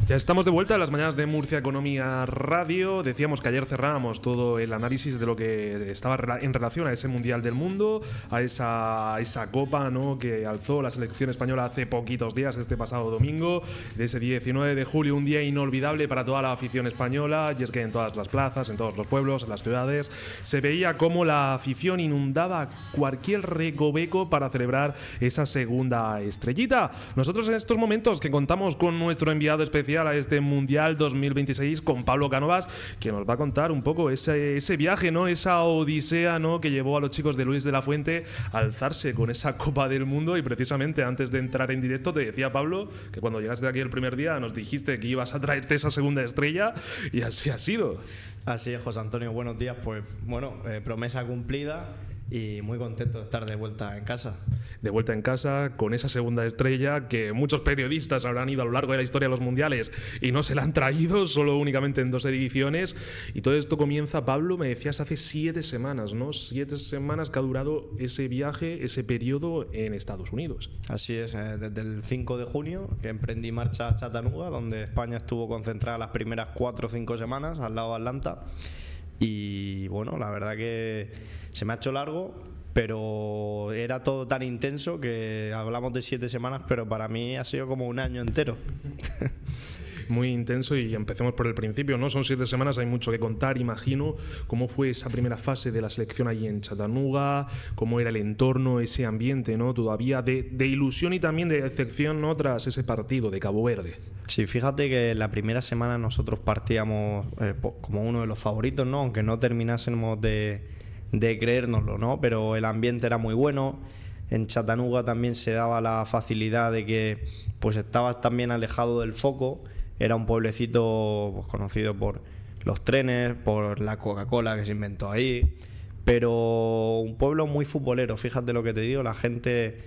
Ya estamos de vuelta en las mañanas de Murcia Economía Radio. Decíamos que ayer cerrábamos todo el análisis de lo que estaba en relación a ese Mundial del Mundo, a esa copa, ¿no?, que alzó la selección española hace poquitos días, este pasado domingo, de ese 19 de julio, un día inolvidable para toda la afición española. Y es que en todas las plazas, en todos los pueblos, en las ciudades, se veía cómo la afición inundaba cualquier recoveco para celebrar esa segunda estrellita. Nosotros en estos momentos que contamos con nuestro enviado especial a este Mundial 2026, con Pablo Cánovas, que nos va a contar un poco ese viaje, ¿no?, esa odisea, ¿no?, que llevó a los chicos de Luis de la Fuente a alzarse con esa Copa del Mundo. Y precisamente antes de entrar en directo te decía, Pablo, que cuando llegaste aquí el primer día nos dijiste que ibas a traerte esa segunda estrella, y así ha sido. Así es, José Antonio, buenos días. Pues bueno, promesa cumplida y muy contento de estar de vuelta en casa. De vuelta en casa con esa segunda estrella que muchos periodistas habrán ido a lo largo de la historia de los mundiales y no se la han traído, solo únicamente en 2 ediciones. Y todo esto comienza, Pablo, me decías, hace 7 semanas, ¿no? 7 semanas que ha durado ese viaje, ese periodo en Estados Unidos. Así es, desde el 5 de junio que emprendí marcha a Chattanooga, donde España estuvo concentrada las primeras 4 o 5 semanas al lado de Atlanta. Y bueno, la verdad que se me ha hecho largo, pero era todo tan intenso que hablamos de 7 semanas, pero para mí ha sido como un año entero. Muy intenso, y empecemos por el principio, ¿no? Son 7 semanas, hay mucho que contar, imagino. ¿Cómo fue esa primera fase de la selección allí en Chattanooga? ¿Cómo era el entorno, ese ambiente, ¿no?, todavía de ilusión y también de decepción, ¿no?, tras ese partido de Cabo Verde? Sí, fíjate que la primera semana nosotros partíamos como uno de los favoritos, ¿no?, aunque no terminásemos de creérnoslo, ¿no?, pero el ambiente era muy bueno. En Chattanooga también se daba la facilidad de que pues estabas también alejado del foco. Era un pueblecito pues conocido por los trenes, por la Coca-Cola que se inventó ahí, pero un pueblo muy futbolero. Fíjate lo que te digo, la gente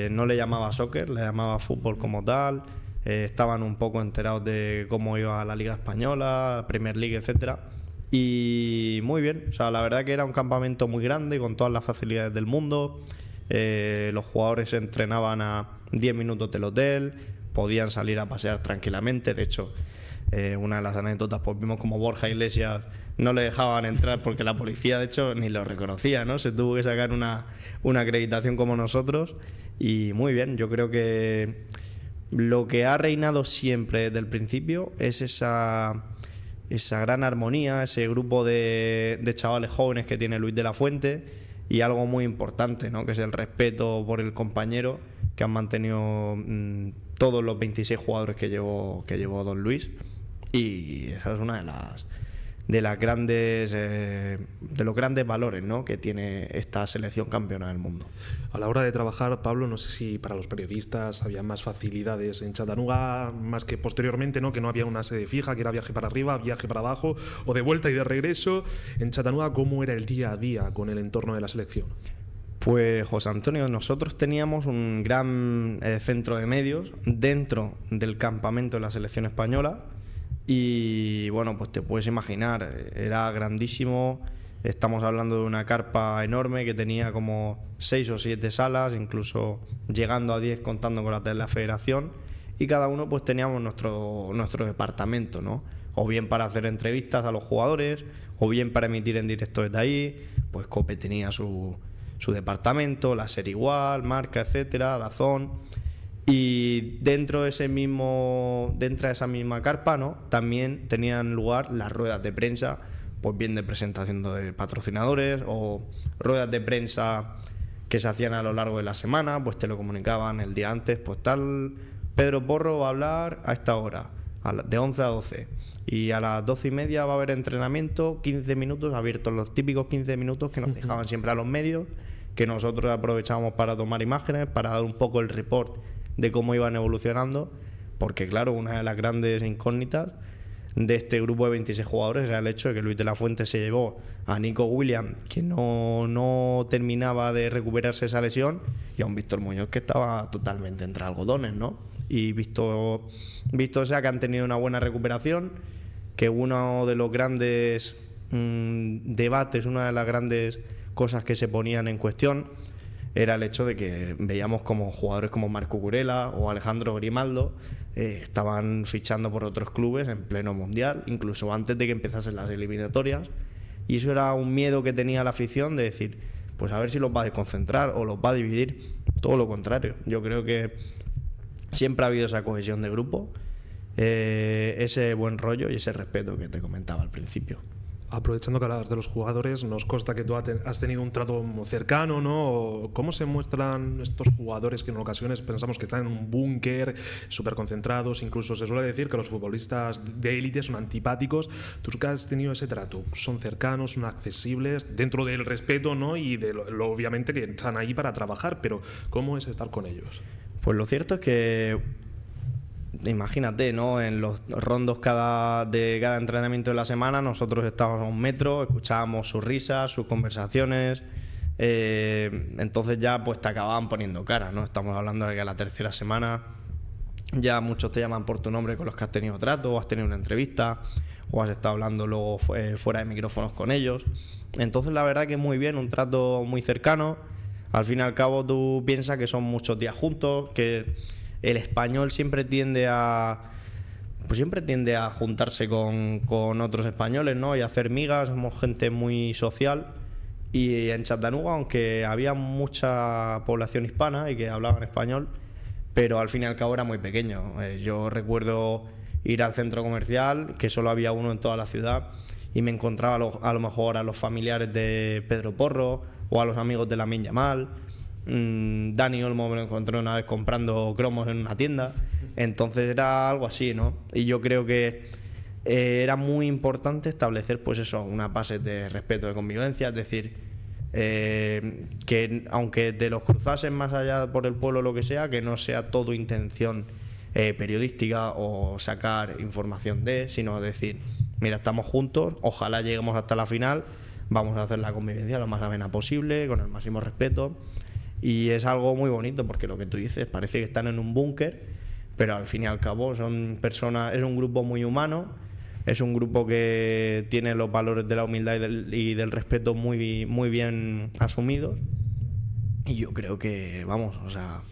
no le llamaba soccer, le llamaba fútbol como tal. Estaban un poco enterados de cómo iba la Liga Española, Premier League, etcétera. Y muy bien, o sea, la verdad que era un campamento muy grande con todas las facilidades del mundo. Los jugadores se entrenaban a 10 minutos del hotel, podían salir a pasear tranquilamente. De hecho, una de las anécdotas, pues vimos como Borja Iglesias no le dejaban entrar porque la policía, de hecho, ni lo reconocía, ¿no? Se tuvo que sacar una acreditación como nosotros. Y muy bien, yo creo que lo que ha reinado siempre desde el principio es esa gran armonía, ese grupo de chavales jóvenes que tiene Luis de la Fuente, y algo muy importante, ¿no?, que es el respeto por el compañero que han mantenido todos los 26 jugadores que llevó don Luis. Y esa es una de los grandes valores, ¿no?, que tiene esta selección campeona del mundo. A la hora de trabajar, Pablo, no sé si para los periodistas había más facilidades en Chattanooga, más que posteriormente, ¿no?, que no había una sede fija, que era viaje para arriba, viaje para abajo, o de vuelta y de regreso. En Chattanooga, ¿cómo era el día a día con el entorno de la selección? Pues, José Antonio, nosotros teníamos un gran centro de medios dentro del campamento de la selección española. Y bueno, pues te puedes imaginar, era grandísimo. Estamos hablando de una carpa enorme que tenía como 6 o 7 salas, incluso llegando a 10 contando con las de la federación. Y cada uno pues teníamos nuestro departamento, ¿no? O bien para hacer entrevistas a los jugadores, o bien para emitir en directo desde ahí. Pues Cope tenía su departamento, la Serie Igual, Marca, etcétera, DAZN. Y dentro de esa misma carpa, ¿no?, también tenían lugar las ruedas de prensa, pues bien de presentación de patrocinadores, o ruedas de prensa que se hacían a lo largo de la semana. Pues te lo comunicaban el día antes, pues tal Pedro Porro va a hablar a esta hora, de 11 a 12, y a las 12:30 va a haber entrenamiento, 15 minutos abiertos, los típicos 15 minutos que nos dejaban siempre a los medios, que nosotros aprovechábamos para tomar imágenes, para dar un poco el report de cómo iban evolucionando, porque claro, una de las grandes incógnitas de este grupo de 26 jugadores era el hecho de que Luis de la Fuente se llevó a Nico Williams, que no terminaba de recuperarse esa lesión, y a un Víctor Muñoz que estaba totalmente entre algodones, ¿no? Y visto sea que han tenido una buena recuperación, que uno de los grandes debates, una de las grandes cosas que se ponían en cuestión era el hecho de que veíamos como jugadores como Marco Curela o Alejandro Grimaldo estaban fichando por otros clubes en pleno mundial, incluso antes de que empezasen las eliminatorias, y eso era un miedo que tenía la afición de decir, pues a ver si los va a desconcentrar o los va a dividir. Todo lo contrario, yo creo que siempre ha habido esa cohesión de grupo, ese buen rollo y ese respeto que te comentaba al principio. Aprovechando que hablas de los jugadores, nos consta que tú has tenido un trato cercano, ¿no? ¿Cómo se muestran estos jugadores que en ocasiones pensamos que están en un búnker, súper concentrados? Incluso se suele decir que los futbolistas de élite son antipáticos. ¿Tú que has tenido ese trato? ¿Son cercanos, son accesibles, dentro del respeto, ¿no? Y de lo obviamente que están ahí para trabajar, pero ¿cómo es estar con ellos? Pues lo cierto es que imagínate, ¿no? En los rondos de cada entrenamiento de la semana nosotros estábamos a un metro, escuchábamos sus risas, sus conversaciones, entonces ya pues te acababan poniendo cara, ¿no? Estamos hablando de que a la tercera semana ya muchos te llaman por tu nombre con los que has tenido trato, o has tenido una entrevista, o has estado hablando luego fuera de micrófonos con ellos. Entonces la verdad que muy bien, un trato muy cercano. Al fin y al cabo tú piensas que son muchos días juntos, que el español siempre tiende a juntarse con otros españoles, ¿no? Y a hacer migas, somos gente muy social. Y en Chattanooga, aunque había mucha población hispana y que hablaban español, pero al fin y al cabo era muy pequeño. Yo recuerdo ir al centro comercial, que solo había uno en toda la ciudad, y me encontraba a lo mejor a los familiares de Pedro Porro o a los amigos de Lamine Yamal. Dani Olmo me lo encontré una vez comprando cromos en una tienda, entonces era algo así, ¿no? Y yo creo que era muy importante establecer pues eso, unas bases de respeto, de convivencia, es decir, que aunque te los cruzasen más allá por el pueblo o lo que sea, que no sea todo intención periodística o sacar información sino decir, mira, estamos juntos, ojalá lleguemos hasta la final, vamos a hacer la convivencia lo más amena posible, con el máximo respeto. Y es algo muy bonito porque lo que tú dices, parece que están en un búnker, pero al fin y al cabo son personas, es un grupo muy humano, es un grupo que tiene los valores de la humildad y del respeto muy, muy bien asumidos. Y yo creo que, vamos, o sea,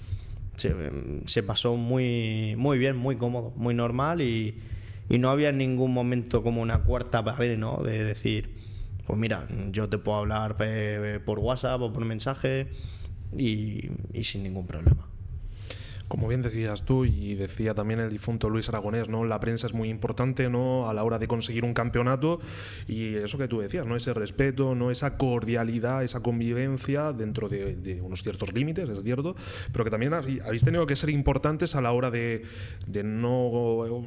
se pasó muy, muy bien, muy cómodo, muy normal y no había en ningún momento como una cuarta pared, ¿no? De decir, pues mira, yo te puedo hablar por WhatsApp o por mensaje y sin ningún problema. Como bien decías tú y decía también el difunto Luis Aragonés, ¿no? La prensa es muy importante, ¿no? A la hora de conseguir un campeonato, y eso que tú decías, ¿no? Ese respeto, ¿no? Esa cordialidad, esa convivencia dentro de unos ciertos límites, es cierto, pero que también habéis tenido que ser importantes a la hora de no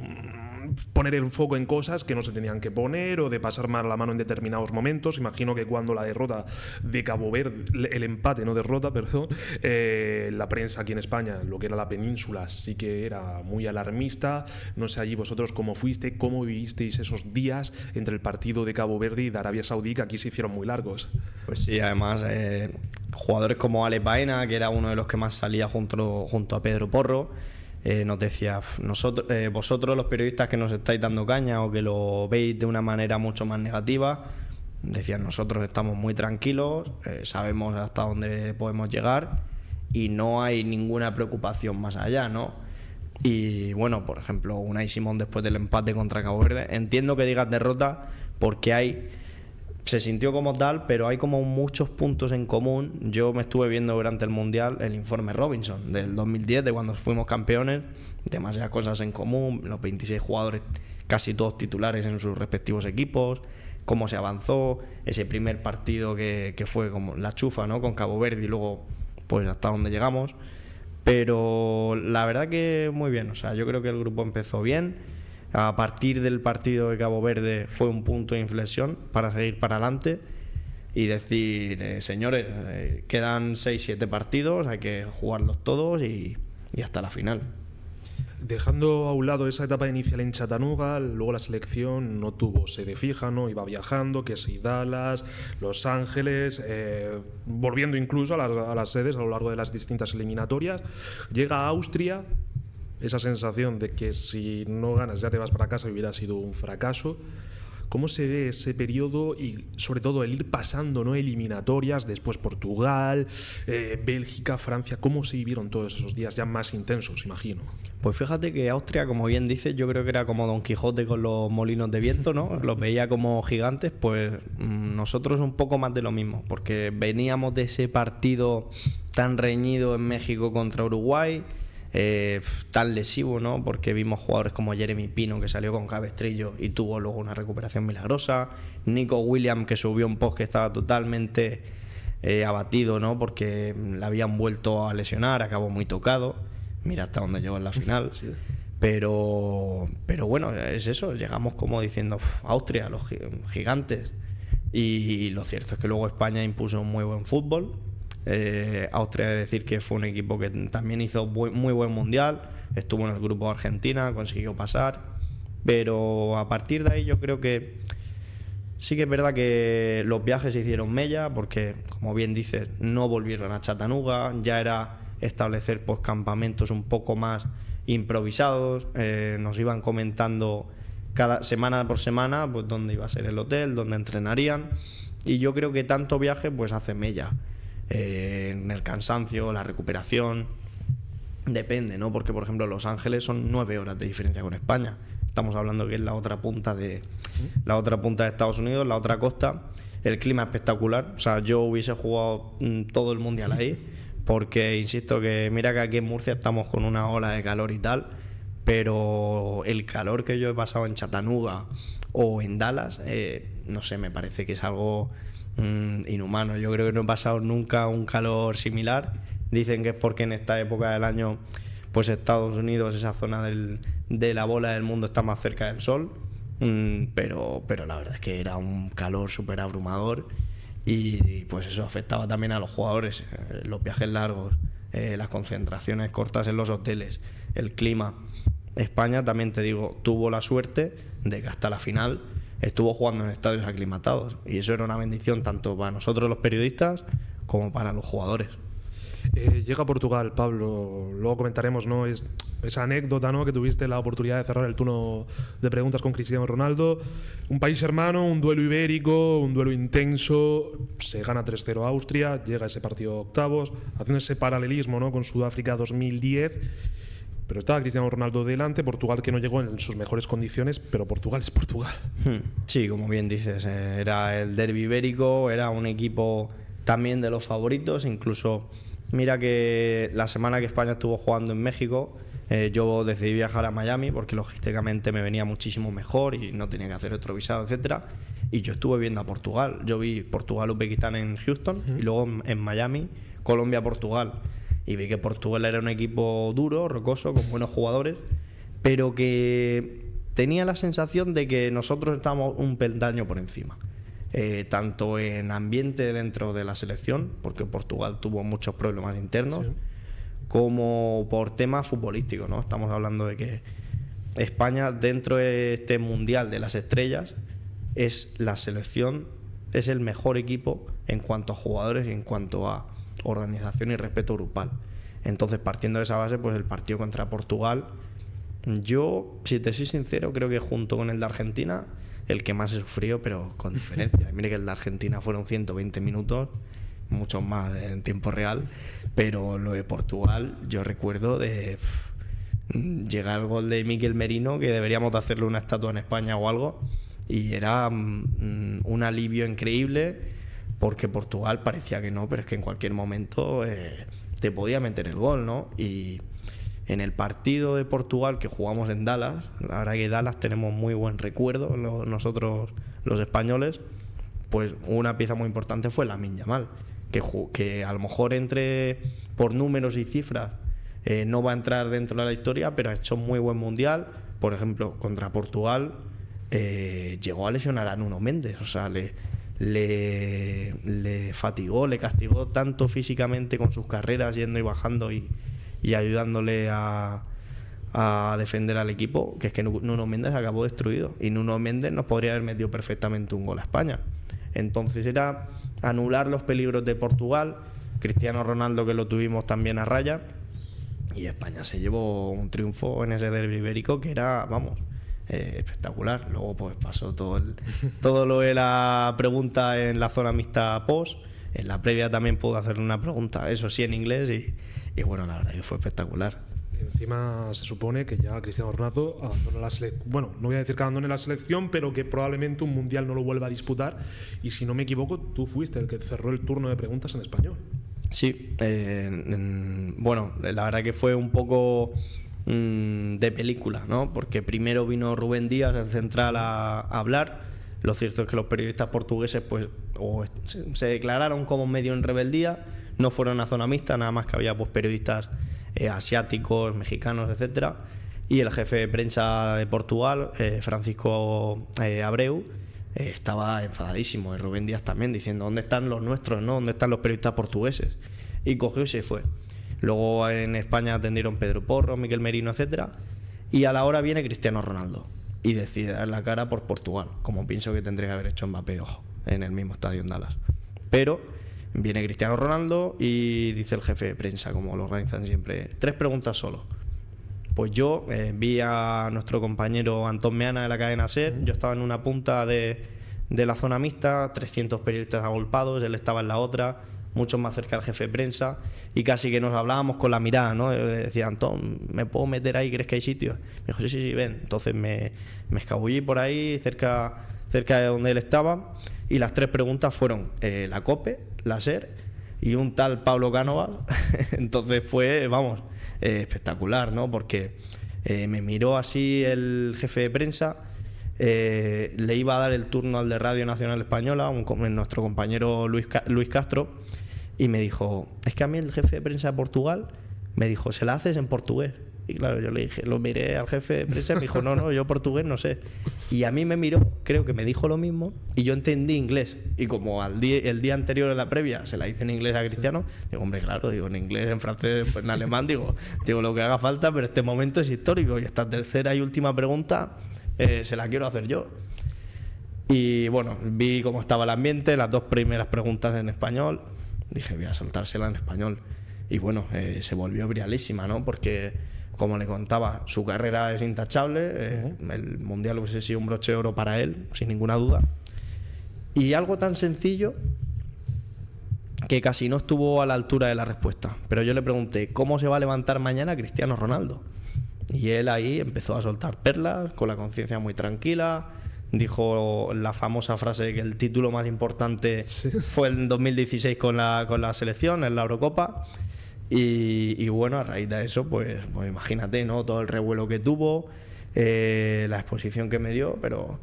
poner el foco en cosas que no se tenían que poner o de pasar mal la mano en determinados momentos. Imagino que cuando la derrota de Cabo Verde, el empate, no derrota, perdón, la prensa aquí en España, lo que era la península, sí que era muy alarmista. No sé allí vosotros cómo fuiste, cómo vivisteis esos días entre el partido de Cabo Verde y de Arabia Saudí, que aquí se hicieron muy largos. Pues sí, además jugadores como Alex Baena, que era uno de los que más salía junto a Pedro Porro, nos decía, vosotros los periodistas que nos estáis dando caña o que lo veis de una manera mucho más negativa, decían, nosotros estamos muy tranquilos, sabemos hasta dónde podemos llegar y no hay ninguna preocupación más allá, ¿no? Y bueno, por ejemplo, Unai Simón después del empate contra Cabo Verde, entiendo que digas derrota porque se sintió como tal, pero hay como muchos puntos en común. Yo me estuve viendo durante el Mundial el informe Robinson del 2010, de cuando fuimos campeones, demasiadas cosas en común, los 26 jugadores casi todos titulares en sus respectivos equipos, cómo se avanzó, ese primer partido que fue como la chufa, ¿no? Con Cabo Verde y luego pues hasta donde llegamos. Pero la verdad que muy bien, o sea, yo creo que el grupo empezó bien. A partir del partido de Cabo Verde fue un punto de inflexión para seguir para adelante y decir, señores, quedan 6-7 partidos, hay que jugarlos todos y hasta la final. Dejando a un lado esa etapa inicial en Chattanooga, luego la selección no tuvo sede fija, ¿no? Iba viajando, que si Dallas, Los Ángeles, volviendo incluso a las sedes a lo largo de las distintas eliminatorias. Llega a Austria, esa sensación de que si no ganas ya te vas para casa hubiera sido un fracaso. ¿Cómo se ve ese periodo y sobre todo el ir pasando, ¿no?, eliminatorias, después Portugal, Bélgica, Francia? ¿Cómo se vivieron todos esos días ya más intensos, imagino? Pues fíjate que Austria, como bien dices, yo creo que era como Don Quijote con los molinos de viento, ¿no? Los veía como gigantes. Pues nosotros un poco más de lo mismo, porque veníamos de ese partido tan reñido en México contra Uruguay, tan lesivo, ¿no? Porque vimos jugadores como Jeremy Pino, que salió con cabestrillo y tuvo luego una recuperación milagrosa, Nico Williams, que subió un post que estaba totalmente abatido, ¿no? Porque le habían vuelto a lesionar, acabó muy tocado. Mira hasta dónde llegó en la final. Sí. Pero bueno, es eso. Llegamos como diciendo, Austria, los gigantes. Y lo cierto es que luego España impuso un muy buen fútbol. Austria, he de decir que fue un equipo que también hizo muy buen mundial. Estuvo en el grupo de Argentina, consiguió pasar. Pero a partir de ahí yo creo que sí que es verdad que los viajes se hicieron mella, porque, como bien dices, no volvieron a Chattanooga. Ya era establecer pues campamentos un poco más improvisados. Nos iban comentando cada semana por semana pues dónde iba a ser el hotel, dónde entrenarían, y yo creo que tanto viaje pues hace mella en el cansancio, la recuperación. Depende, ¿no? Porque por ejemplo Los Ángeles son 9 horas de diferencia con España. Estamos hablando que es la otra punta de Estados Unidos, la otra costa. El clima espectacular. O sea, yo hubiese jugado todo el mundial ahí, porque insisto que mira que aquí en Murcia estamos con una ola de calor y tal, pero el calor que yo he pasado en Chattanooga o en Dallas, no sé, me parece que es algo inhumano. Yo creo que no he pasado nunca un calor similar. Dicen que es porque en esta época del año pues Estados Unidos, esa zona de la bola del mundo, está más cerca del sol, pero la verdad es que era un calor súper abrumador. Y pues eso afectaba también a los jugadores, los viajes largos, las concentraciones cortas en los hoteles, el clima. España, también te digo, tuvo la suerte de que hasta la final estuvo jugando en estadios aclimatados, y eso era una bendición tanto para nosotros los periodistas como para los jugadores. Llega a Portugal, Pablo, luego comentaremos, ¿no?, esa anécdota, ¿no?, que tuviste la oportunidad de cerrar el turno de preguntas con Cristiano Ronaldo. Un país hermano, un duelo ibérico, un duelo intenso. Se gana 3-0 a Austria, llega ese partido a octavos, haciendo ese paralelismo, ¿no?, con Sudáfrica 2010. Pero estaba Cristiano Ronaldo delante, Portugal que no llegó en sus mejores condiciones, pero Portugal es Portugal. Sí, como bien dices, era el derbi ibérico, era un equipo también de los favoritos. Incluso mira que la semana que España estuvo jugando en México, yo decidí viajar a Miami porque logísticamente me venía muchísimo mejor y no tenía que hacer otro visado, etcétera. Y yo estuve viendo a Portugal. Yo vi Portugal-Uzbekistán en Houston y luego en Miami, Colombia-Portugal. Y vi que Portugal era un equipo duro, rocoso, con buenos jugadores, pero que tenía la sensación de que nosotros estábamos un peldaño por encima. Tanto en ambiente dentro de la selección, porque Portugal tuvo muchos problemas internos, sí, como por temas futbolísticos, ¿no? Estamos hablando de que España, dentro de este Mundial de las Estrellas, es la selección, es el mejor equipo en cuanto a jugadores y en cuanto a organización y respeto grupal. Entonces, partiendo de esa base, pues el partido contra Portugal, yo, si te soy sincero, creo que junto con el de Argentina, el que más he sufrido, pero con diferencia. Mire que el de Argentina fueron 120 minutos, muchos más en tiempo real, pero lo de Portugal, yo recuerdo de llegar al gol de Mikel Merino, que deberíamos de hacerle una estatua en España o algo, y era un alivio increíble, porque Portugal parecía que no, pero es que en cualquier momento te podía meter el gol, ¿no? Y en el partido de Portugal que jugamos en Dallas, la verdad que Dallas tenemos muy buen recuerdo nosotros los españoles, pues una pieza muy importante fue Lamine Yamal, que a lo mejor por números y cifras no va a entrar dentro de la historia, pero ha hecho muy buen mundial. Por ejemplo, contra Portugal llegó a lesionar a Nuno Méndez, o sea, le fatigó, le castigó tanto físicamente con sus carreras yendo y bajando y ayudándole a defender al equipo, que es que Nuno Méndez acabó destruido, y Nuno Méndez nos podría haber metido perfectamente un gol a España. Entonces era anular los peligros de Portugal, Cristiano Ronaldo, que lo tuvimos también a raya, y España se llevó un triunfo en ese derbi ibérico que era, vamos, espectacular. Luego pues pasó todo lo de la pregunta en la zona mixta post. En la previa también pude hacer una pregunta, eso sí, en inglés, y bueno, la verdad que fue espectacular. Encima se supone que ya Cristiano Ronaldo abandona la selección. Bueno, no voy a decir que abandone la selección, pero que probablemente un mundial no lo vuelva a disputar. Y si no me equivoco, tú fuiste el que cerró el turno de preguntas en español. Sí, bueno, la verdad que fue un poco de película, ¿no? Porque primero vino Rubén Díaz, el central, a hablar. Lo cierto es que los periodistas portugueses pues se declararon como medio en rebeldía, no fueron a zona mixta, nada más que había pues periodistas asiáticos, mexicanos, etcétera, y el jefe de prensa de Portugal, Francisco Abreu, estaba enfadadísimo, y Rubén Díaz también, diciendo ¿dónde están los nuestros, no? ¿Dónde están los periodistas portugueses? Y cogió y se fue. Luego en España atendieron Pedro Porro, Miquel Merino, etcétera, y a la hora viene Cristiano Ronaldo y decide dar la cara por Portugal, como pienso que tendría que haber hecho Mbappé, ojo, en el mismo estadio en Dallas. Pero viene Cristiano Ronaldo y dice el jefe de prensa, como lo organizan siempre, 3 preguntas solo. Pues yo vi a nuestro compañero Antón Meana de la cadena SER, yo estaba en una punta de la zona mixta, 300 periodistas agolpados, él estaba en la otra, mucho más cerca del jefe de prensa, y casi que nos hablábamos con la mirada, ¿no? Yo le decía, Antón, ¿me puedo meter ahí? ¿Crees que hay sitio? Me dijo, sí, ven. Entonces me escabullí por ahí, cerca de donde él estaba, y las 3 preguntas fueron la COPE, la SER y un tal Pablo Cánovas. Entonces fue, vamos, espectacular, ¿no? Porque me miró así el jefe de prensa, le iba a dar el turno al de Radio Nacional Española, nuestro compañero Luis Castro, y me dijo, es que a mí el jefe de prensa de Portugal me dijo, ¿se la haces en portugués? Y claro, yo le dije, lo miré al jefe de prensa y me dijo, no, yo portugués no sé. Y a mí me miró, creo que me dijo lo mismo, y yo entendí inglés. Y como el día anterior en la previa se la hice en inglés a Cristiano, digo, hombre, claro, digo, en inglés, en francés, pues en alemán, digo lo que haga falta, pero este momento es histórico, y esta tercera y última pregunta se la quiero hacer yo. Y bueno, vi cómo estaba el ambiente, las 2 primeras preguntas en español, dije, voy a soltársela en español. Y bueno, se volvió viralísima, ¿no? Porque, como le contaba, su carrera es intachable, el mundial hubiese sido un broche de oro para él, sin ninguna duda. Y algo tan sencillo que casi no estuvo a la altura de la respuesta. Pero yo le pregunté, ¿cómo se va a levantar mañana Cristiano Ronaldo? Y él ahí empezó a soltar perlas, con la conciencia muy tranquila. Dijo la famosa frase de que el título más importante fue en 2016 con la selección, en la Eurocopa. Y bueno, a raíz de eso, pues imagínate, ¿no? Todo el revuelo que tuvo, la exposición que me dio, pero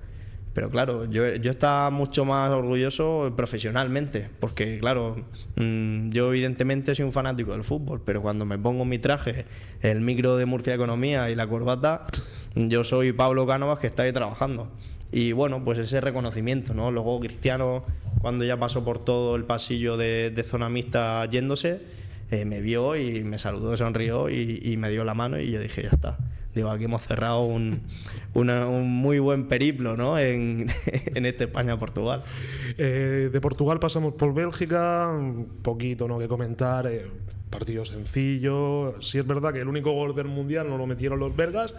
claro, yo estaba mucho más orgulloso profesionalmente, porque claro, yo evidentemente soy un fanático del fútbol, pero cuando me pongo mi traje, el micro de Murcia Economía y la corbata, yo soy Pablo Cánovas, que está ahí trabajando. Y bueno, pues ese reconocimiento, ¿no? Luego Cristiano, cuando ya pasó por todo el pasillo de zona mixta yéndose, me vio y me saludó, sonrió y me dio la mano, y yo dije, ya está. Digo, aquí hemos cerrado un muy buen periplo, ¿no? en este España-Portugal. De Portugal pasamos por Bélgica, un poquito, ¿no?, que comentar. Partido sencillo. Sí es verdad que el único gol del Mundial no lo metieron los belgas,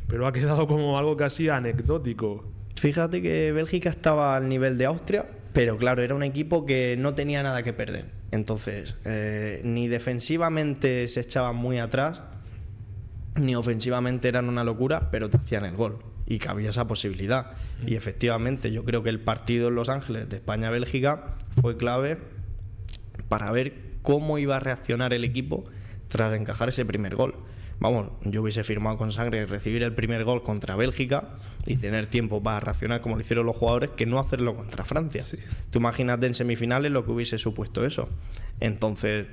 pero ha quedado como algo casi anecdótico. Fíjate que Bélgica estaba al nivel de Austria, pero claro, era un equipo que no tenía nada que perder. Entonces, ni defensivamente se echaban muy atrás, ni ofensivamente eran una locura, pero te hacían el gol y cabía esa posibilidad. Y efectivamente, yo creo que el partido en Los Ángeles de España-Bélgica fue clave para ver cómo iba a reaccionar el equipo tras encajar ese primer gol. Vamos, yo hubiese firmado con sangre recibir el primer gol contra Bélgica y tener tiempo para reaccionar como lo hicieron los jugadores, que no hacerlo contra Francia. Sí. Tú imagínate en semifinales lo que hubiese supuesto eso. Entonces,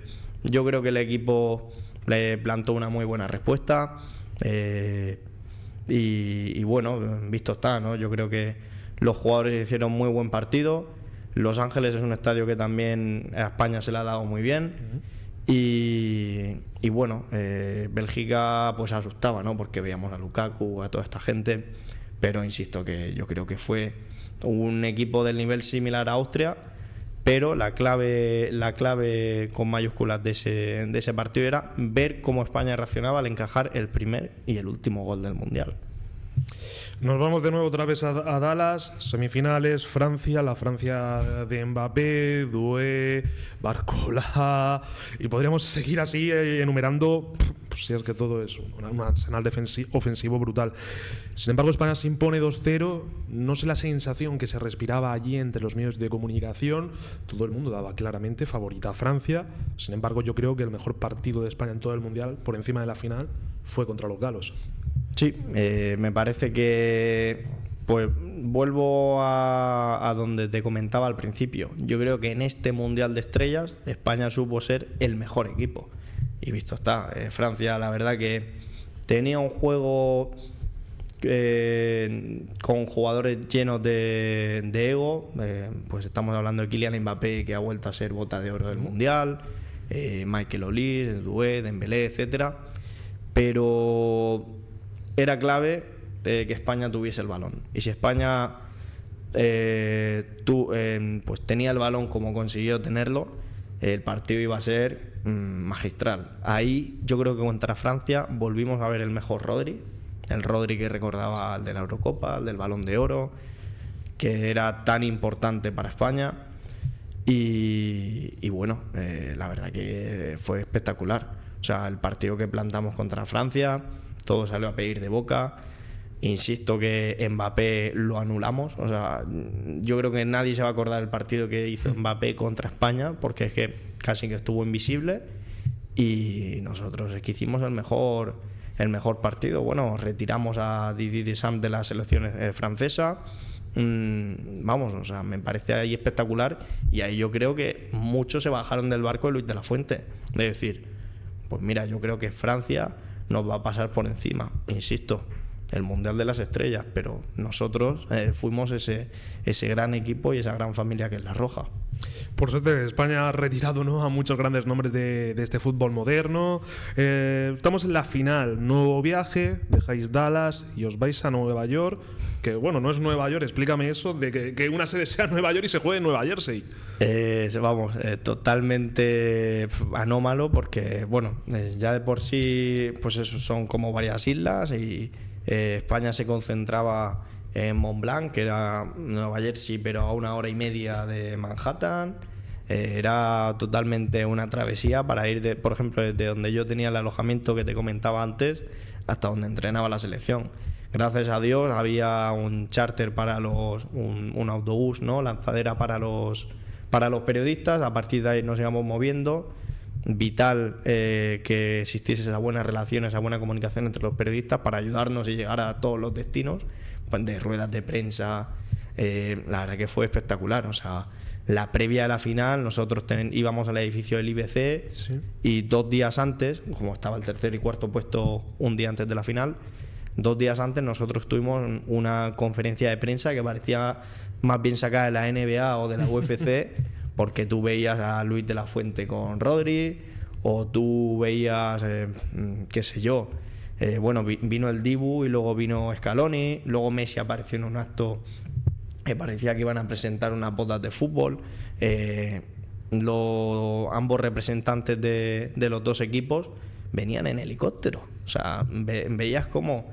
yo creo que el equipo le plantó una muy buena respuesta, y bueno, visto está, ¿no? Yo creo que los jugadores hicieron muy buen partido. Los Ángeles es un estadio que también a España se le ha dado muy bien. Y bueno, Bélgica pues asustaba, ¿no? Porque veíamos a Lukaku, a toda esta gente, pero insisto que yo creo que fue un equipo del nivel similar a Austria, pero la clave con mayúsculas de ese partido era ver cómo España reaccionaba al encajar el primer y el último gol del Mundial. Nos vamos de nuevo otra vez a Dallas, semifinales, Francia, la Francia de Mbappé, Doué, Barcola, y podríamos seguir así enumerando, pues, si es que todo es un arsenal ofensivo brutal. Sin embargo, España se impone 2-0, no sé la sensación que se respiraba allí entre los medios de comunicación, todo el mundo daba claramente favorita a Francia, sin embargo yo creo que el mejor partido de España en todo el Mundial, por encima de la final, fue contra los galos. Sí, me parece que pues vuelvo a donde te comentaba al principio. Yo creo que en este Mundial de Estrellas España supo ser el mejor equipo. Y visto está, Francia la verdad que tenía un juego con jugadores llenos de ego. Pues estamos hablando de Kylian Mbappé, que ha vuelto a ser bota de oro del Mundial, Michael Olise, Doué, Dembélé, etcétera. Pero era clave que España tuviese el balón. Y si España pues tenía el balón como consiguió tenerlo, el partido iba a ser magistral. Ahí yo creo que contra Francia volvimos a ver el mejor Rodri, el Rodri que recordaba al de la Eurocopa, al del Balón de Oro, que era tan importante para España. Y bueno, la verdad que fue espectacular. O sea, el partido que plantamos contra Francia, todo salió a pedir de boca. Insisto que Mbappé lo anulamos. O sea, yo creo que nadie se va a acordar del partido que hizo Mbappé contra España, porque es que casi que estuvo invisible. Y nosotros es que hicimos el mejor partido. Bueno, retiramos a Didier Deschamps de la selección francesa. Vamos, o sea, me parece ahí espectacular. Y ahí yo creo que muchos se bajaron del barco de Luis de la Fuente. De decir, pues mira, yo creo que Francia nos va a pasar por encima, insisto, el Mundial de las Estrellas, pero nosotros fuimos ese gran equipo y esa gran familia que es la Roja. Por suerte, España ha retirado, ¿no?, a muchos grandes nombres de este fútbol moderno. Estamos en la final, nuevo viaje, dejáis Dallas y os vais a Nueva York, que bueno, no es Nueva York, explícame eso, de que una sede sea Nueva York y se juegue en Nueva Jersey. Vamos, totalmente anómalo, porque bueno, ya de por sí, pues eso, son como varias islas y España se concentraba en Mont Blanc, que era Nueva Jersey, pero a 1 hora y media de Manhattan. Era totalmente una travesía para ir, por ejemplo, desde donde yo tenía el alojamiento que te comentaba antes hasta donde entrenaba la selección. Gracias a Dios había un charter para un autobús, ¿no?, lanzadera para los periodistas. A partir de ahí nos íbamos moviendo. Vital que existiese esa buena relación, esa buena comunicación entre los periodistas para ayudarnos y llegar a todos los destinos, de ruedas de prensa. La verdad que fue espectacular. O sea, la previa de la final, nosotros íbamos al edificio del IBC, sí, y 2 días antes, como estaba el tercer y cuarto puesto un día antes de la final, 2 días antes nosotros tuvimos una conferencia de prensa que parecía más bien sacada de la NBA o de la UFC, porque tú veías a Luis de la Fuente con Rodri, o tú veías, qué sé yo, bueno, vino el Dibu y luego vino Scaloni, luego Messi apareció en un acto que parecía que iban a presentar unas botas de fútbol. Ambos representantes de los dos equipos venían en helicóptero. O sea, veías cómo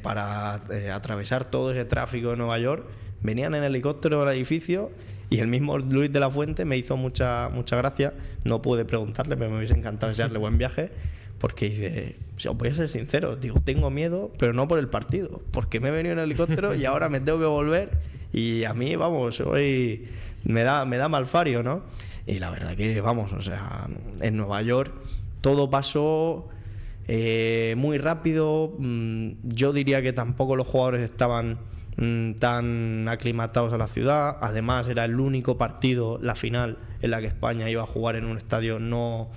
para atravesar todo ese tráfico de Nueva York venían en helicóptero al edificio. Y el mismo Luis de la Fuente me hizo mucha gracia. No pude preguntarle, pero me hubiese encantado desearle buen viaje, porque dice, os voy a ser sincero, digo, tengo miedo, pero no por el partido, porque me he venido en helicóptero y ahora me tengo que volver, y a mí, vamos, hoy me da malfario, ¿no? Y la verdad que, vamos, o sea, en Nueva York todo pasó muy rápido. Yo diría que tampoco los jugadores estaban tan aclimatados a la ciudad. Además era el único partido, la final, en la que España iba a jugar en un estadio no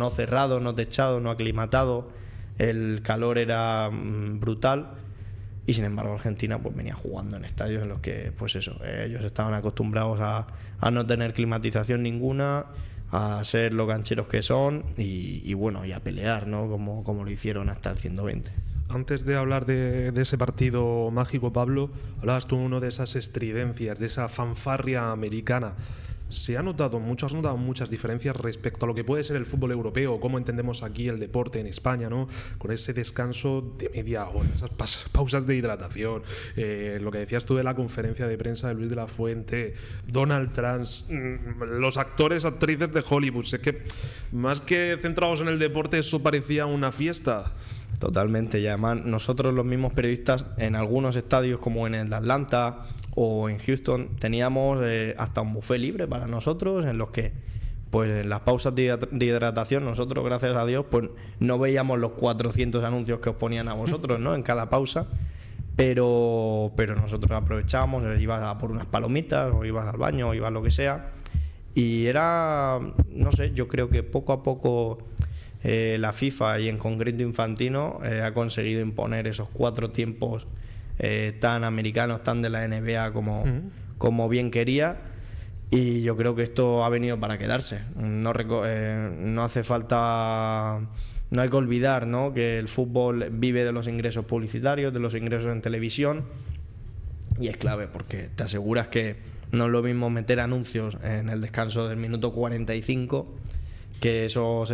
cerrado, no techado, no aclimatado. El calor era brutal, y sin embargo Argentina pues venía jugando en estadios en los que pues eso, ellos estaban acostumbrados a no tener climatización ninguna, a ser los cancheros que son, y bueno, y a pelear, ¿no?, como lo hicieron hasta el 120. Antes de hablar de ese partido mágico, Pablo, hablabas tú de esas estridencias, de esa fanfarria americana. ¿Se ha notado mucho, has notado muchas diferencias respecto a lo que puede ser el fútbol europeo, cómo entendemos aquí el deporte en España, ¿no? Con ese descanso de media hora, esas pausas de hidratación, lo que decías tú de la conferencia de prensa de Luis de la Fuente, Donald Trump, los actores, actrices de Hollywood? Es que más que centrados en el deporte, eso parecía una fiesta. Totalmente, y además nosotros los mismos periodistas en algunos estadios como en el de Atlanta o en Houston teníamos hasta un buffet libre para nosotros, en los que pues en las pausas de hidratación nosotros, gracias a Dios, pues no veíamos los 400 anuncios que os ponían a vosotros, ¿no? En cada pausa, pero nosotros aprovechábamos, ibas a por unas palomitas o ibas al baño o ibas a lo que sea, y era, no sé, yo creo que poco a poco la FIFA y en concreto Infantino ha conseguido imponer esos 4 tiempos tan americanos, tan de la NBA como bien quería, y yo creo que esto ha venido para quedarse. No hace falta, no hay que olvidar, ¿no?, que el fútbol vive de los ingresos publicitarios, de los ingresos en televisión, y es clave porque te aseguras que no es lo mismo meter anuncios en el descanso del minuto 45 que esos,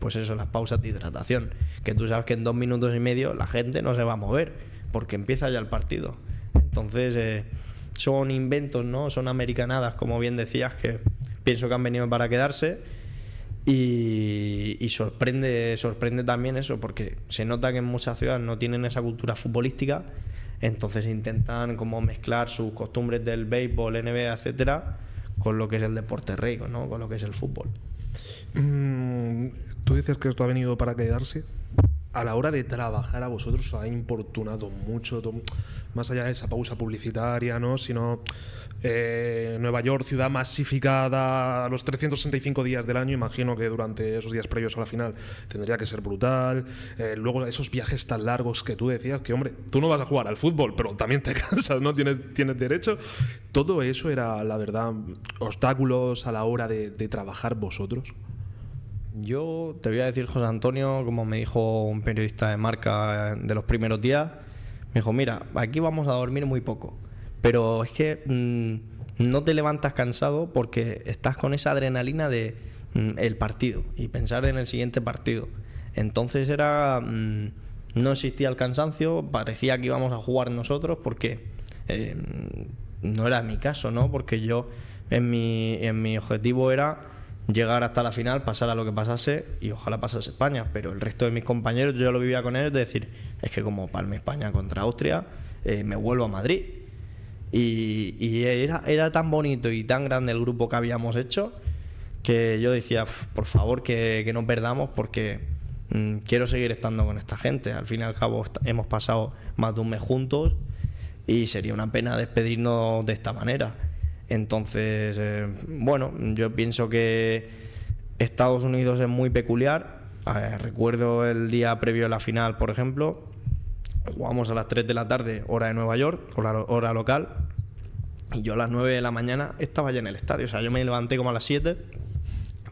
pues eso, las pausas de hidratación, que tú sabes que en 2 minutos y medio la gente no se va a mover porque empieza ya el partido. Entonces son inventos, ¿no? Son americanadas, como bien decías, que pienso que han venido para quedarse, y sorprende también eso, porque se nota que en muchas ciudades no tienen esa cultura futbolística, entonces intentan como mezclar sus costumbres del béisbol, NBA, etcétera, con lo que es el deporte rey, ¿no?, con lo que es el fútbol. Tú dices que esto ha venido para quedarse. A la hora de trabajar, a vosotros os ha importunado mucho, más allá de esa pausa publicitaria, ¿no?, sino Nueva York, ciudad masificada, los 365 días del año. Imagino que durante esos días previos a la final tendría que ser brutal. Luego esos viajes tan largos que tú decías, que hombre, tú no vas a jugar al fútbol, pero también te cansas, ¿no? Tienes derecho. Todo eso era, la verdad, obstáculos a la hora de trabajar vosotros. Yo te voy a decir, José Antonio, como me dijo un periodista de Marca de los primeros días, me dijo: mira, aquí vamos a dormir muy poco, pero es que no te levantas cansado porque estás con esa adrenalina de el partido y pensar en el siguiente partido. Entonces no existía el cansancio, parecía que íbamos a jugar nosotros, porque no era mi caso, ¿no? Porque yo en mi objetivo era llegar hasta la final, pasar a lo que pasase y ojalá pasase España, pero el resto de mis compañeros, yo lo vivía con ellos, de decir, es que como palme España contra Austria, me vuelvo a Madrid. Y era tan bonito y tan grande el grupo que habíamos hecho, que yo decía, por favor, que no perdamos, porque quiero seguir estando con esta gente. Al fin y al cabo hemos pasado más de un mes juntos y sería una pena despedirnos de esta manera. Entonces, bueno, yo pienso que Estados Unidos es muy peculiar. Recuerdo el día previo a la final, por ejemplo, jugamos a las 3 de la tarde, hora de Nueva York, hora local, y yo a las 9 de la mañana estaba ya en el estadio. O sea, yo me levanté como a las 7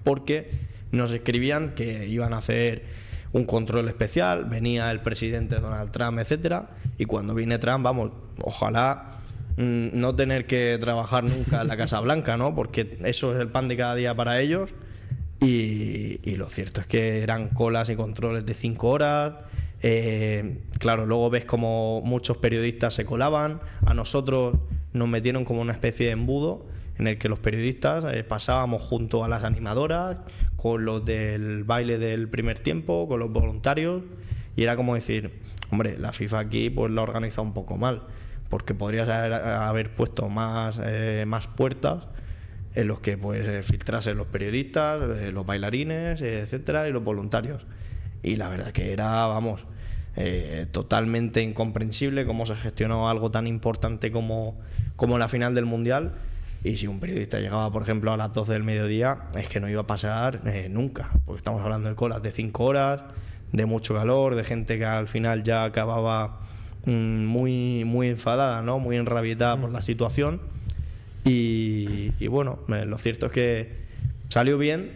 porque nos escribían que iban a hacer un control especial, venía el presidente Donald Trump, etcétera, y cuando viene Trump, vamos, ojalá no tener que trabajar nunca en la Casa Blanca, ¿no? Porque eso es el pan de cada día para ellos, y lo cierto es que eran colas y controles de 5 horas. Claro, luego ves como muchos periodistas se colaban, a nosotros nos metieron como una especie de embudo en el que los periodistas pasábamos junto a las animadoras, con los del baile del primer tiempo, con los voluntarios, y era como decir, hombre, la FIFA aquí pues lo ha organizado un poco mal, porque podrías haber puesto más puertas en los que pues filtrasen los periodistas, los bailarines, etcétera, y los voluntarios. Y la verdad que era, vamos, totalmente incomprensible cómo se gestionó algo tan importante como la final del Mundial. Y si un periodista llegaba, por ejemplo, a las 12 del mediodía, es que no iba a pasar nunca, porque estamos hablando de colas de 5 horas, de mucho calor, de gente que al final ya acababa muy, muy enfadada, ¿no? Muy enrabietada por la situación. Y bueno, lo cierto es que salió bien,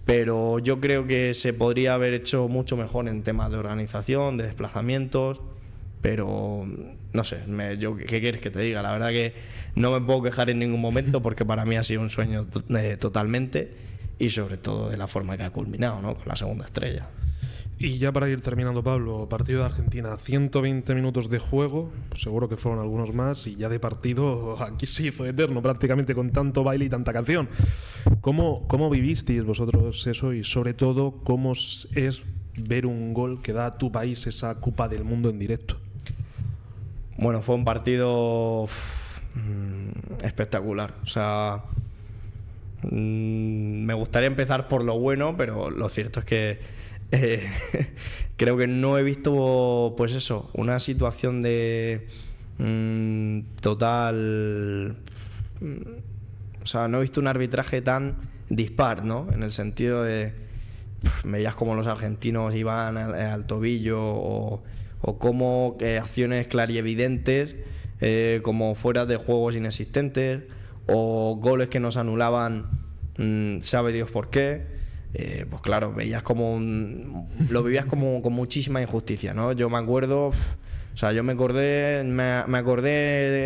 pero yo creo que se podría haber hecho mucho mejor en temas de organización, de desplazamientos, pero no sé, ¿qué quieres que te diga? La verdad que no me puedo quejar en ningún momento porque para mí ha sido un sueño totalmente, y sobre todo de la forma que ha culminado, ¿no? Con la segunda estrella. Y ya para ir terminando, Pablo, partido de Argentina, 120 minutos de juego, seguro que fueron algunos más, y ya de partido aquí se hizo eterno prácticamente, con tanto baile y tanta canción. ¿Cómo vivisteis vosotros eso, y sobre todo cómo es ver un gol que da a tu país esa Copa del Mundo en directo? Bueno, fue un partido espectacular. O sea, me gustaría empezar por lo bueno, pero lo cierto es que creo que no he visto, pues eso, una situación de total... O sea, no he visto un arbitraje tan dispar, ¿no? En el sentido de... veías como los argentinos iban al tobillo, o como acciones clarievidentes, como fuera de juegos inexistentes, o goles que nos anulaban, sabe Dios por qué. Pues claro, veías como lo vivías como con muchísima injusticia, ¿no? Yo me acuerdo, o sea, yo me acordé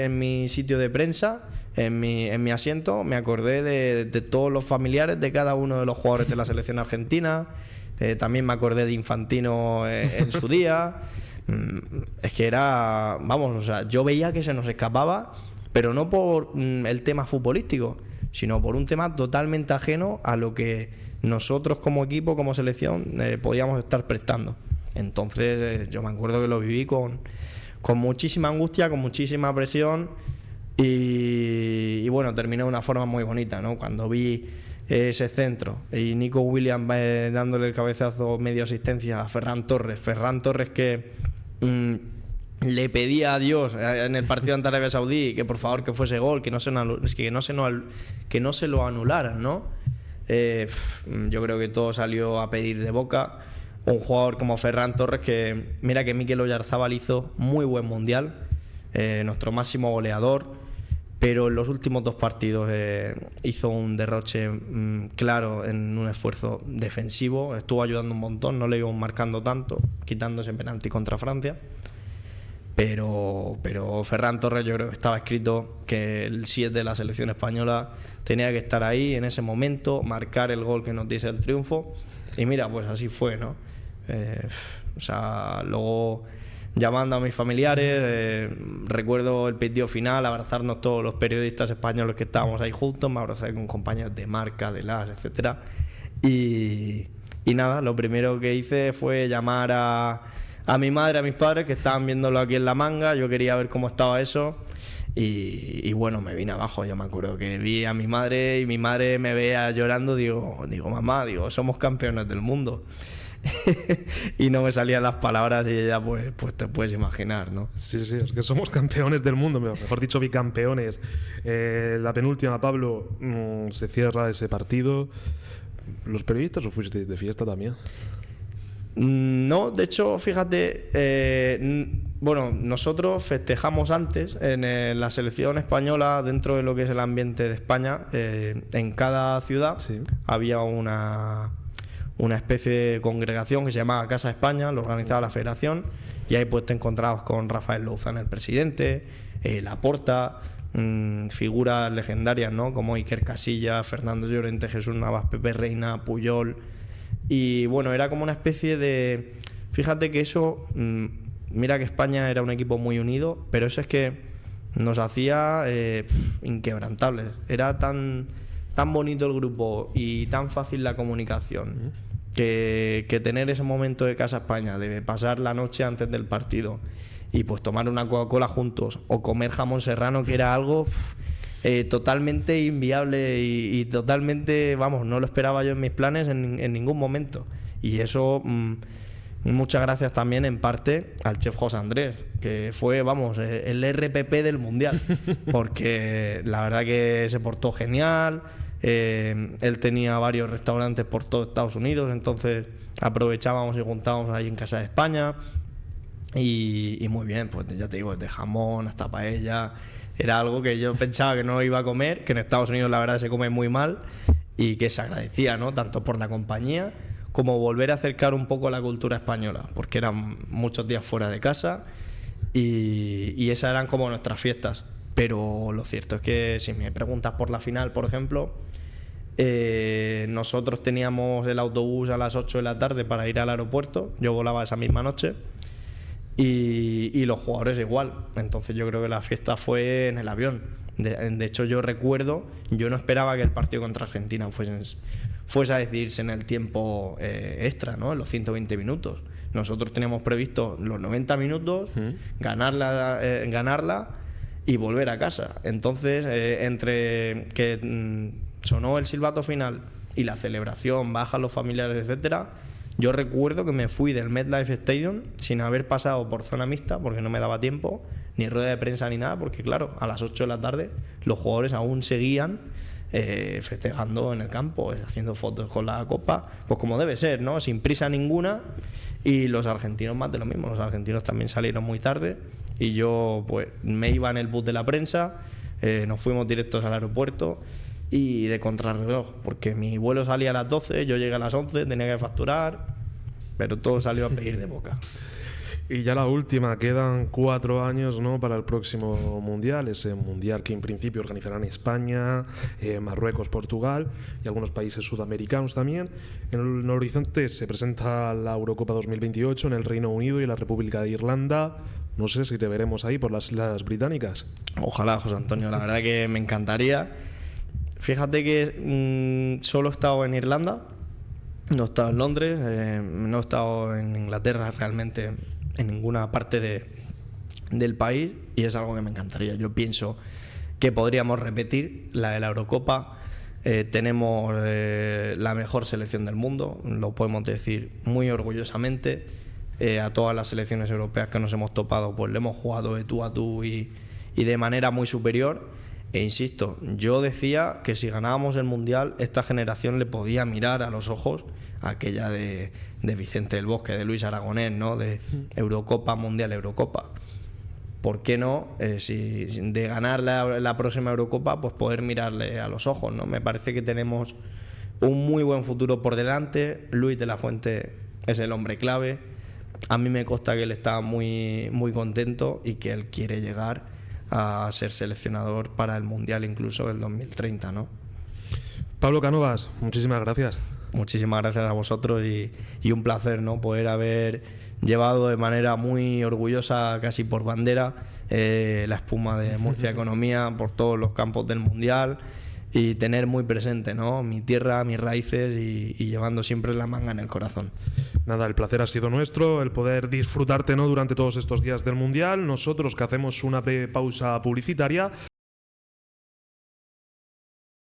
en mi sitio de prensa, en mi asiento, me acordé de todos los familiares de cada uno de los jugadores de la selección argentina. También me acordé de Infantino en su día. Es que era, vamos, o sea, yo veía que se nos escapaba, pero no por el tema futbolístico, sino por un tema totalmente ajeno a lo que nosotros como equipo, como selección, podíamos estar prestando. Entonces yo me acuerdo que lo viví con muchísima angustia, con muchísima presión, y bueno, terminó de una forma muy bonita, ¿no? Cuando vi ese centro y Nico Williams dándole el cabezazo medio asistencia a Ferran Torres que le pedía a Dios en el partido ante Arabia Saudí que por favor que fuese gol, que no se lo anularan, ¿no? Yo creo que todo salió a pedir de boca. Un jugador como Ferran Torres, que mira que Mikel Oyarzábal hizo muy buen mundial, nuestro máximo goleador, pero en los últimos dos partidos hizo un derroche claro en un esfuerzo defensivo. Estuvo ayudando un montón, no le íbamos marcando tanto, quitando ese penalti contra Francia. Pero Ferran Torres, yo creo que estaba escrito que el 7 de la selección española tenía que estar ahí en ese momento, marcar el gol que nos diese el triunfo. Y mira, pues así fue, ¿no? O sea, luego llamando a mis familiares, recuerdo el pitido final, abrazarnos todos los periodistas españoles que estábamos ahí juntos, me abracé con compañeros de Marca, de Las, etcétera. Y nada, lo primero que hice fue llamar a mi madre, a mis padres, que estaban viéndolo aquí en La Manga. Yo quería ver cómo estaba eso. Y bueno, me vine abajo. Yo me acuerdo que vi a mi madre y mi madre me veía llorando. Digo, mamá, somos campeones del mundo. Y no me salían las palabras, y ella pues te puedes imaginar, ¿no? Sí, es que somos campeones del mundo, mejor dicho, bicampeones. La penúltima, Pablo, se cierra ese partido. ¿Los periodistas o fuisteis de fiesta también? No, de hecho, fíjate, bueno, nosotros festejamos antes en la selección española, dentro de lo que es el ambiente de España. En cada ciudad había una especie de congregación que se llamaba Casa España, lo organizaba la federación, y ahí pues te encontrabas con Rafael Louzán, el presidente, Laporta, figuras legendarias, ¿no? Como Iker Casillas, Fernando Llorente, Jesús Navas, Pepe Reina, Puyol. Y bueno, era como una especie de... Fíjate que eso... mira que España era un equipo muy unido, pero eso es que nos hacía inquebrantables. Era tan bonito el grupo y tan fácil la comunicación, que tener ese momento de Casa España, de pasar la noche antes del partido y pues tomar una Coca-Cola juntos o comer jamón serrano, que era algo totalmente inviable y totalmente, vamos, no lo esperaba yo en mis planes en ningún momento. Y eso, muchas gracias también en parte al chef José Andrés, que fue, vamos, el RPP del Mundial, porque la verdad que se portó genial. Él tenía varios restaurantes por todo Estados Unidos, entonces aprovechábamos y juntábamos ahí en Casa de España. Y muy bien, pues ya te digo, desde jamón hasta paella. Era algo que yo pensaba que no iba a comer, que en Estados Unidos la verdad se come muy mal, y que se agradecía, ¿no? Tanto por la compañía como volver a acercar un poco la cultura española, porque eran muchos días fuera de casa. y esas eran como nuestras fiestas. Pero lo cierto es que si me preguntas por la final, por ejemplo, nosotros teníamos el autobús a las 8 de la tarde para ir al aeropuerto, yo volaba esa misma noche y los jugadores igual. Entonces yo creo que la fiesta fue en el avión. De hecho yo recuerdo, yo no esperaba que el partido contra Argentina fuese a decidirse en el tiempo extra, ¿no? En los 120 minutos. Nosotros teníamos previsto los 90 minutos, ganarla y volver a casa. Entonces, entre que sonó el silbato final y la celebración, bajan los familiares, etcétera, yo recuerdo que me fui del MetLife Stadium sin haber pasado por zona mixta, porque no me daba tiempo, ni rueda de prensa ni nada, porque claro, a las 8 de la tarde los jugadores aún seguían festejando en el campo, haciendo fotos con la copa, pues como debe ser, ¿no? Sin prisa ninguna. Y los argentinos más de lo mismo, los argentinos también salieron muy tarde y yo pues me iba en el bus de la prensa, nos fuimos directos al aeropuerto y de contrarreloj, porque mi vuelo salía a las 12, yo llegué a las 11, tenía que facturar, pero todo salió a pedir de boca. Y ya la última, quedan 4 años, ¿no?, para el próximo Mundial, ese Mundial que en principio organizarán España, Marruecos, Portugal y algunos países sudamericanos también. En el horizonte se presenta la Eurocopa 2028 en el Reino Unido y la República de Irlanda. No sé si te veremos ahí por las Islas Británicas. Ojalá, José Antonio, la verdad que me encantaría. Fíjate que solo he estado en Irlanda, no he estado en Londres, no he estado en Inglaterra realmente, en ninguna parte del país, y es algo que me encantaría. Yo pienso que podríamos repetir la de la Eurocopa. Tenemos la mejor selección del mundo, lo podemos decir muy orgullosamente. A todas las selecciones europeas que nos hemos topado, pues le hemos jugado de tú a tú y de manera muy superior. E insisto, yo decía que si ganábamos el Mundial, esta generación le podía mirar a los ojos a aquella de Vicente del Bosque, de Luis Aragonés, ¿no?, de Eurocopa, Mundial, Eurocopa. ¿Por qué no, de ganar la próxima Eurocopa, pues poder mirarle a los ojos, ¿no? Me parece que tenemos un muy buen futuro por delante. Luis de la Fuente es el hombre clave. A mí me consta que él está muy, muy contento y que él quiere llegar a ser seleccionador para el Mundial incluso del 2030, ¿no? Pablo Cánovas, muchísimas gracias. Muchísimas gracias a vosotros y un placer, ¿no?, poder haber llevado de manera muy orgullosa, casi por bandera, la espuma de Murcia Economía por todos los campos del Mundial y tener muy presente, ¿no?, mi tierra, mis raíces y llevando siempre la manga en el corazón. Nada, el placer ha sido nuestro, el poder disfrutarte, ¿no?, durante todos estos días del Mundial. Nosotros que hacemos una breve pausa publicitaria